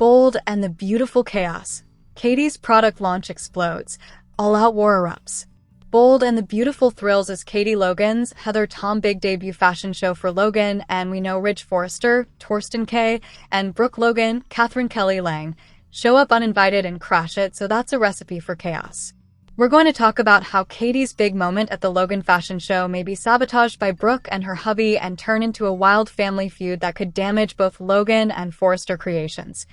Bold and the beautiful chaos. Katie's product launch explodes. All-out war erupts. Bold and the beautiful thrills as Katie Logan's Heather Tom big debut fashion show for Logan, and we know Ridge Forrester, Torsten K, and Brooke Logan, Catherine Kelly Lang, show up uninvited and crash it, so that's a recipe for chaos. We're going to talk about how Katie's big moment at the Logan fashion show may be sabotaged by Brooke and her hubby and turn into a wild family feud that could damage both Logan and Forrester Creations.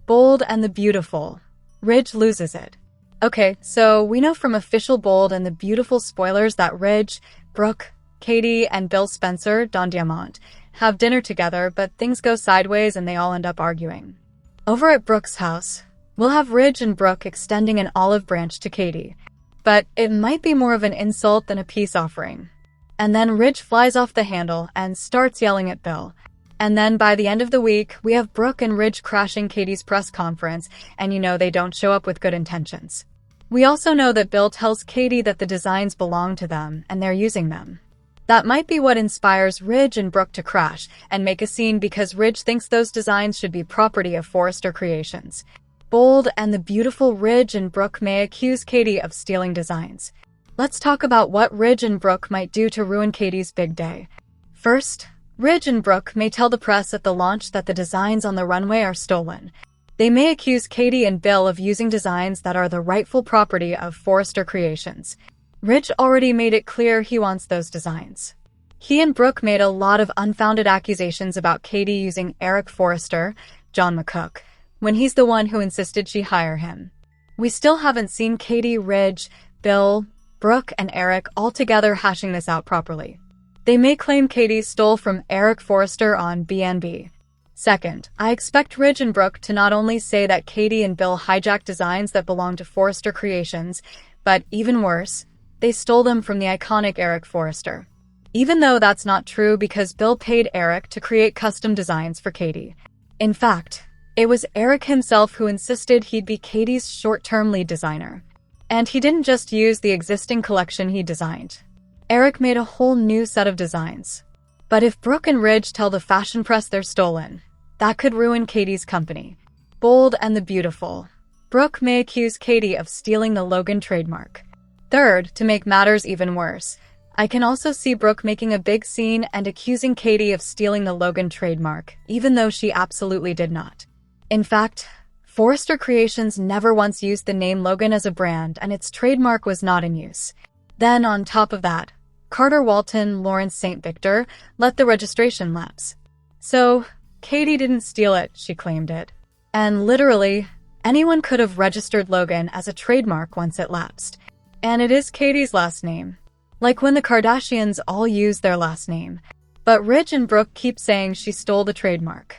Bold and the beautiful. Ridge loses it. Okay, so we know from official Bold and the beautiful spoilers that Ridge, Brooke, Katie, and Bill Spencer, Don Diamant, have dinner together, but things go sideways and they all end up arguing. Over at Brooke's house, we'll have Ridge and Brooke extending an olive branch to Katie, but it might be more of an insult than a peace offering. And then Ridge flies off the handle and starts yelling at Bill. And then by the end of the week, we have Brooke and Ridge crashing Katie's press conference, and they don't show up with good intentions. We also know that Bill tells Katie that the designs belong to them, and they're using them. That might be what inspires Ridge and Brooke to crash and make a scene because Ridge thinks those designs should be property of Forrester Creations. Bold and the beautiful Ridge and Brooke may accuse Katie of stealing designs. Let's talk about what Ridge and Brooke might do to ruin Katie's big day. First, Ridge and Brooke may tell the press at the launch that the designs on the runway are stolen. They may accuse Katie and Bill of using designs that are the rightful property of Forrester Creations. Ridge already made it clear he wants those designs. He and Brooke made a lot of unfounded accusations about Katie using Eric Forrester, John McCook, when he's the one who insisted she hire him. We still haven't seen Katie, Ridge, Bill, Brooke, and Eric all together hashing this out properly. They may claim Katie stole from Eric Forrester on BNB. Second, I expect Ridge and Brooke to not only say that Katie and Bill hijacked designs that belong to Forrester Creations, but even worse, they stole them from the iconic Eric Forrester. Even though that's not true because Bill paid Eric to create custom designs for Katie. In fact, it was Eric himself who insisted he'd be Katie's short-term lead designer. And he didn't just use the existing collection he designed. Eric made a whole new set of designs. But if Brooke and Ridge tell the fashion press they're stolen, that could ruin Katie's company. Bold and the beautiful. Brooke may accuse Katie of stealing the Logan trademark. Third, to make matters even worse, I can also see Brooke making a big scene and accusing Katie of stealing the Logan trademark, even though she absolutely did not. In fact, Forrester Creations never once used the name Logan as a brand, and its trademark was not in use. Then, on top of that, Carter Walton Lawrence St. Victor let the registration lapse. So, Katie didn't steal it, she claimed it. And literally, anyone could have registered Logan as a trademark once it lapsed. And it is Katie's last name. Like when the Kardashians all use their last name. But Ridge and Brooke keep saying she stole the trademark.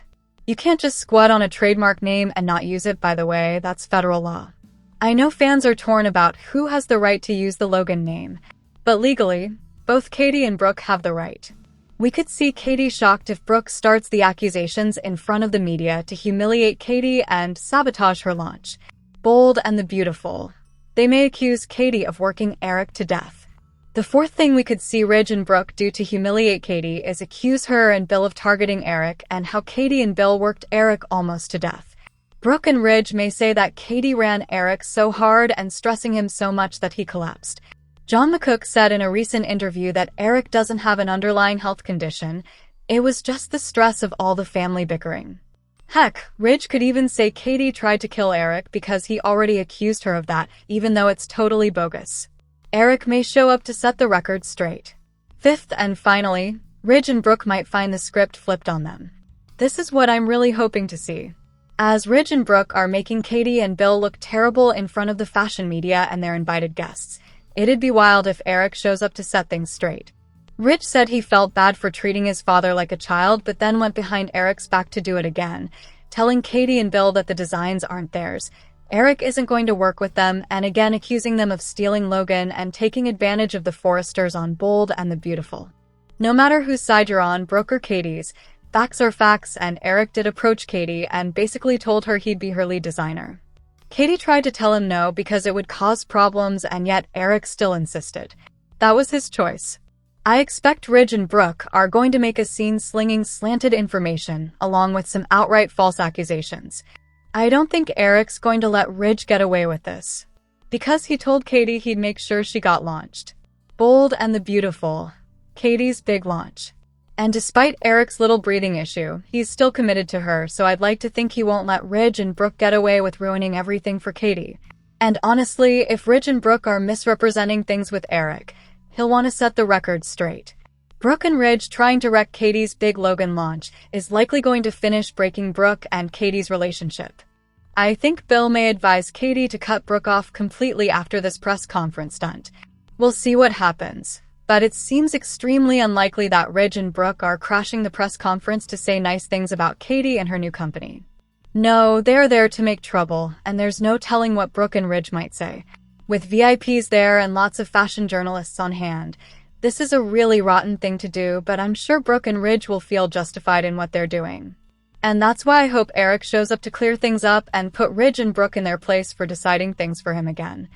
You can't just squat on a trademark name and not use it, by the way, that's federal law. I know fans are torn about who has the right to use the Logan name, but legally, both Katie and Brooke have the right. We could see Katie shocked if Brooke starts the accusations in front of the media to humiliate Katie and sabotage her launch. Bold and the beautiful. They may accuse Katie of working Eric to death. The fourth thing we could see Ridge and Brooke do to humiliate Katie is accuse her and Bill of targeting Eric and how Katie and Bill worked Eric almost to death. Brooke and Ridge may say that Katie ran Eric so hard and stressing him so much that he collapsed. John McCook said in a recent interview that Eric doesn't have an underlying health condition. It was just the stress of all the family bickering. Heck, Ridge could even say Katie tried to kill Eric because he already accused her of that, even though it's totally bogus. Eric may show up to set the record straight. Fifth and finally, Ridge and Brooke might find the script flipped on them. This is what I'm really hoping to see. As Ridge and Brooke are making Katie and Bill look terrible in front of the fashion media and their invited guests, it'd be wild if Eric shows up to set things straight. Ridge said he felt bad for treating his father like a child, but then went behind Eric's back to do it again, telling Katie and Bill that the designs aren't theirs. Eric isn't going to work with them, and again accusing them of stealing Logan and taking advantage of the Forresters on Bold and the Beautiful. No matter whose side you're on, Brooke or Katie's, facts are facts, and Eric did approach Katie and basically told her he'd be her lead designer. Katie tried to tell him no because it would cause problems, and yet Eric still insisted. That was his choice. I expect Ridge and Brooke are going to make a scene slinging slanted information along with some outright false accusations. I don't think Eric's going to let Ridge get away with this, because he told Katie he'd make sure she got launched. Bold and the Beautiful, Katie's big launch. And despite Eric's little breathing issue, he's still committed to her, so I'd like to think he won't let Ridge and Brooke get away with ruining everything for Katie. And honestly, if Ridge and Brooke are misrepresenting things with Eric, he'll want to set the record straight. Brooke and Ridge trying to wreck Katie's big Logan launch is likely going to finish breaking Brooke and Katie's relationship. I think Bill may advise Katie to cut Brooke off completely after this press conference stunt. We'll see what happens, but it seems extremely unlikely that Ridge and Brooke are crashing the press conference to say nice things about Katie and her new company. No, they're there to make trouble, and there's no telling what Brooke and Ridge might say. With VIPs there and lots of fashion journalists on hand, this is a really rotten thing to do, but I'm sure Brooke and Ridge will feel justified in what they're doing. And that's why I hope Eric shows up to clear things up and put Ridge and Brooke in their place for deciding things for him again.